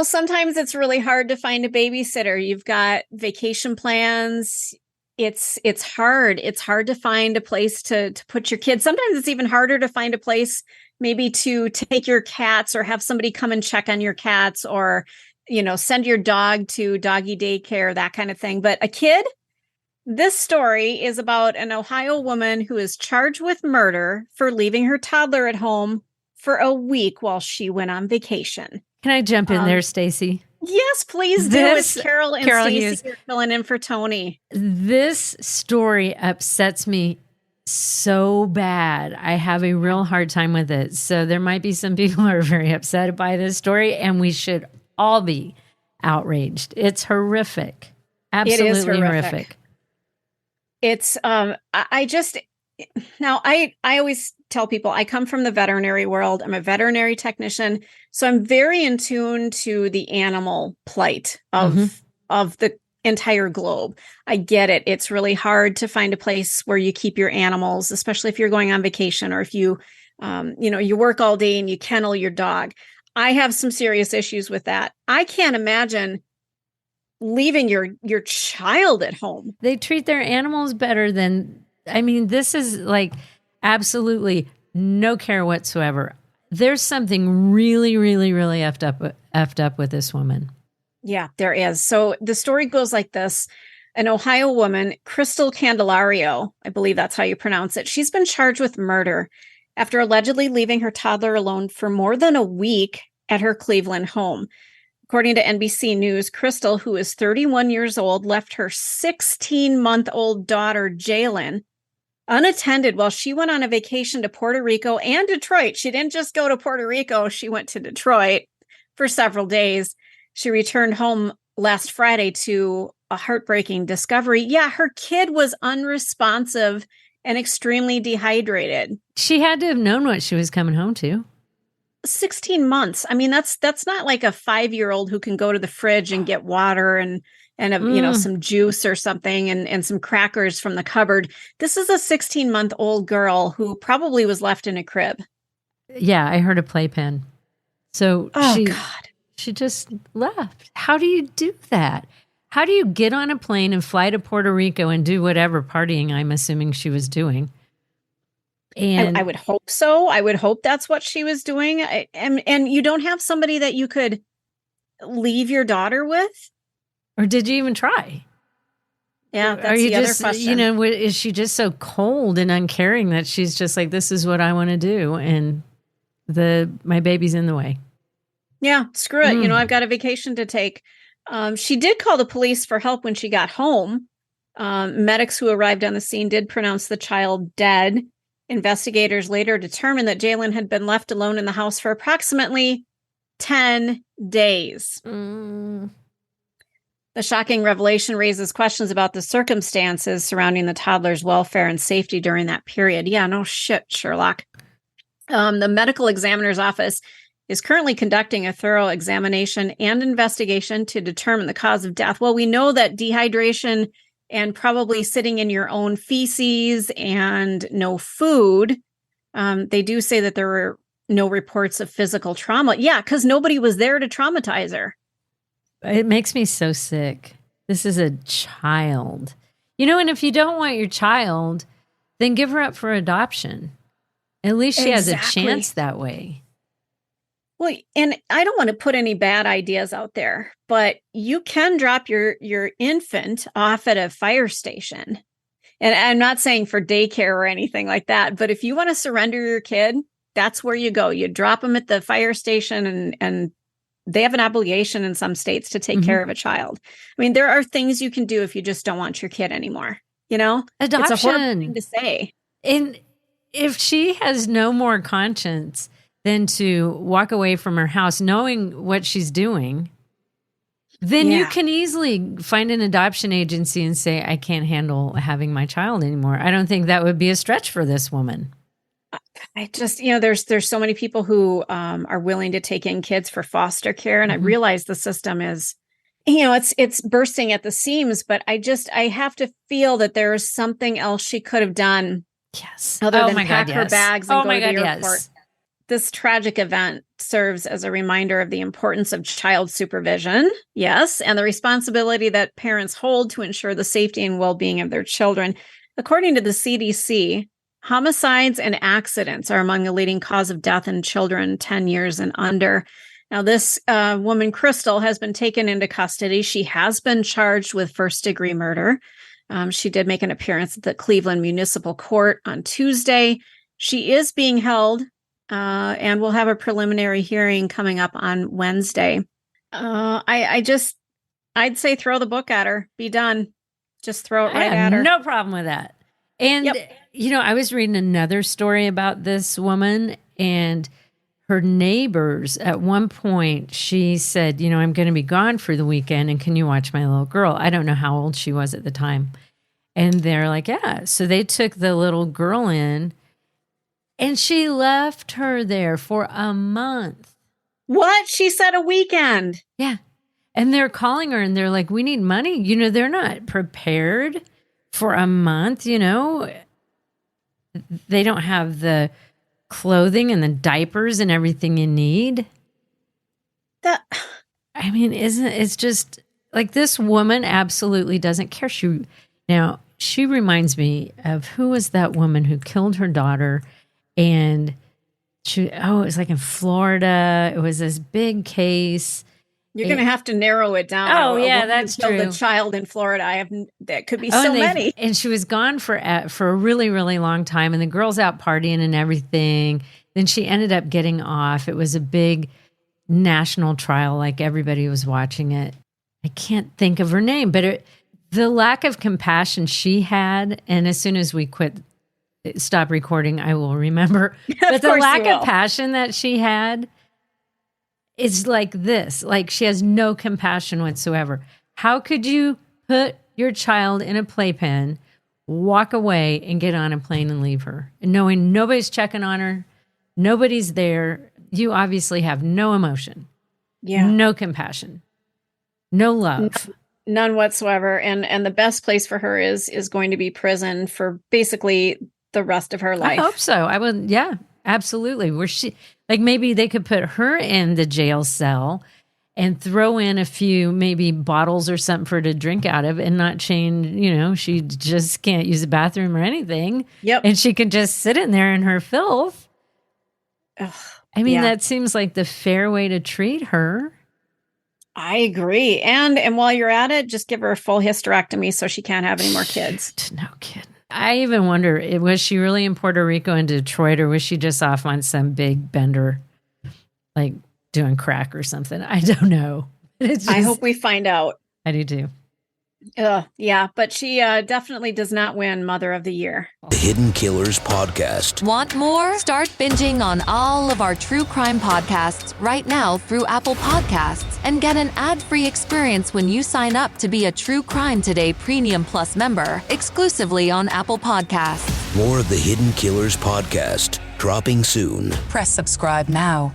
Sometimes it's really hard to find a babysitter. You've got vacation plans. It's hard. It's hard to find a place to put your kids. Sometimes it's even harder to find a place maybe to take your cats or have somebody come and check on your cats or, send your dog to doggy daycare, that kind of thing. But a kid, this story is about an Ohio woman who is charged with murder for leaving her toddler at home for a week while she went on vacation. Can I jump in there, Stacy? Yes, please do. It's Carol and Stacy are filling in for Tony. This story upsets me so bad. I have a real hard time with it. So there might be some people who are very upset by this story, and we should all be outraged. It's horrific. Absolutely horrific. It's now I always tell people I come from the veterinary world. I'm a veterinary technician, so I'm very in tune to the animal plight of the entire globe. I get it. It's really hard to find a place where you keep your animals, especially if you're going on vacation or if you you work all day and you kennel your dog. I have some serious issues with that. I can't imagine leaving your child at home. They treat their animals better than, this is like absolutely no care whatsoever. There's something really, really, really effed up with this woman. Yeah, there is. So the story goes like this. An Ohio woman, Kristel Candelario, I believe that's how you pronounce it. She's been charged with murder after allegedly leaving her toddler alone for more than a week at her Cleveland home. According to NBC News, Kristel, who is 31 years old, left her 16-month-old daughter, Jalen, unattended while she went on a vacation to Puerto Rico and Detroit. She didn't just go to Puerto Rico. She went to Detroit for several days. She returned home last Friday to a heartbreaking discovery. Yeah, her kid was unresponsive and extremely dehydrated. She had to have known what she was coming home to. 16 months. That's not like a 5-year-old who can go to the fridge and get water and some juice or something and some crackers from the cupboard. This is a 16-month-old girl who probably was left in a crib. Yeah, I heard a playpen. So God. She just left. How do you do that? How do you get on a plane and fly to Puerto Rico and do whatever partying I'm assuming she was doing? And I would hope so. I would hope that's what she was doing. And you don't have somebody that you could leave your daughter with? Or did you even try? Yeah, that's the other question. Is she just so cold and uncaring that she's just like, this is what I want to do, and my baby's in the way? Yeah, screw it. I've got a vacation to take. She did call the police for help when she got home. Medics who arrived on the scene did pronounce the child dead. Investigators later determined that Jalen had been left alone in the house for approximately 10 days. The shocking revelation raises questions about the circumstances surrounding the toddler's welfare and safety during that period. Yeah, no shit, Sherlock. The medical examiner's office is currently conducting a thorough examination and investigation to determine the cause of death. Well, we know that dehydration and probably sitting in your own feces and no food. They do say that there were no reports of physical trauma. Yeah, because nobody was there to traumatize her. It makes me so sick. This is a child. And if you don't want your child, then give her up for adoption. At least she has a chance that way. Well, and I don't want to put any bad ideas out there, but you can drop your infant off at a fire station. And I'm not saying for daycare or anything like that, but if you want to surrender your kid, that's where you go. You drop them at the fire station and they have an obligation in some states to take care of a child. There are things you can do if you just don't want your kid anymore. Adoption. It's a horrible thing to say. And if she has no more conscience than to walk away from her house knowing what she's doing, then you can easily find an adoption agency and say, I can't handle having my child anymore. I don't think that would be a stretch for this woman. I just, there's so many people who are willing to take in kids for foster care. And I realize the system is, it's bursting at the seams, but I have to feel that there is something else she could have done. Yes. Other than pack her bags and go to the airport. Yes. this tragic event serves as a reminder of the importance of child supervision, yes, and the responsibility that parents hold to ensure the safety and well-being of their children. According to the CDC, homicides and accidents are among the leading cause of death in children 10 years and under. Now, this woman, Kristel, has been taken into custody. She has been charged with first-degree murder. She did make an appearance at the Cleveland Municipal Court on Tuesday. She is being held, and we'll have a preliminary hearing coming up on Wednesday. I'd say throw the book at her. Be done. Just throw it right at her. No problem with that. And, I was reading another story about this woman, and her neighbors, at one point, she said, I'm going to be gone for the weekend, and can you watch my little girl? I don't know how old she was at the time. And they're like, yeah. So they took the little girl in, and she left her there for a month. What? She said a weekend. Yeah. And they're calling her, and they're like, we need money. They're not prepared for a month, They don't have the clothing and the diapers and everything you need. It's just like this woman absolutely doesn't care. She reminds me of who was that woman who killed her daughter, and it was like in Florida. It was this big case. You're going to have to narrow it down. Oh, yeah, that's true. The child in Florida. That could be many. And she was gone for a really, really long time. And the girl's out partying and everything. Then she ended up getting off. It was a big national trial. Like everybody was watching it. I can't think of her name, but the lack of compassion she had. And as soon as we stop recording, I will remember. But the lack of passion that she had. It's like this, like she has no compassion whatsoever. How could you put your child in a playpen, walk away, and get on a plane and leave her, and knowing nobody's checking on her, nobody's there? You obviously have no emotion, no compassion, no love, none whatsoever. And the best place for her is going to be prison for basically the rest of her life. I hope so. I would, yeah, absolutely. Maybe they could put her in the jail cell and throw in a few maybe bottles or something for her to drink out of and not change, she just can't use the bathroom or anything. Yep. And she can just sit in there in her filth. Ugh, that seems like the fair way to treat her. I agree. And while you're at it, just give her a full hysterectomy so she can't have any more kids. No kidding. I even wonder, was she really in Puerto Rico and Detroit, or was she just off on some big bender, like doing crack or something? I don't know. I hope we find out. I do too. Yeah, but she definitely does not win Mother of the Year. The Hidden Killers Podcast. Want more? Start binging on all of our true crime podcasts right now through Apple Podcasts and get an ad-free experience when you sign up to be a True Crime Today Premium Plus member exclusively on Apple Podcasts. More of the Hidden Killers Podcast dropping soon. Press subscribe now.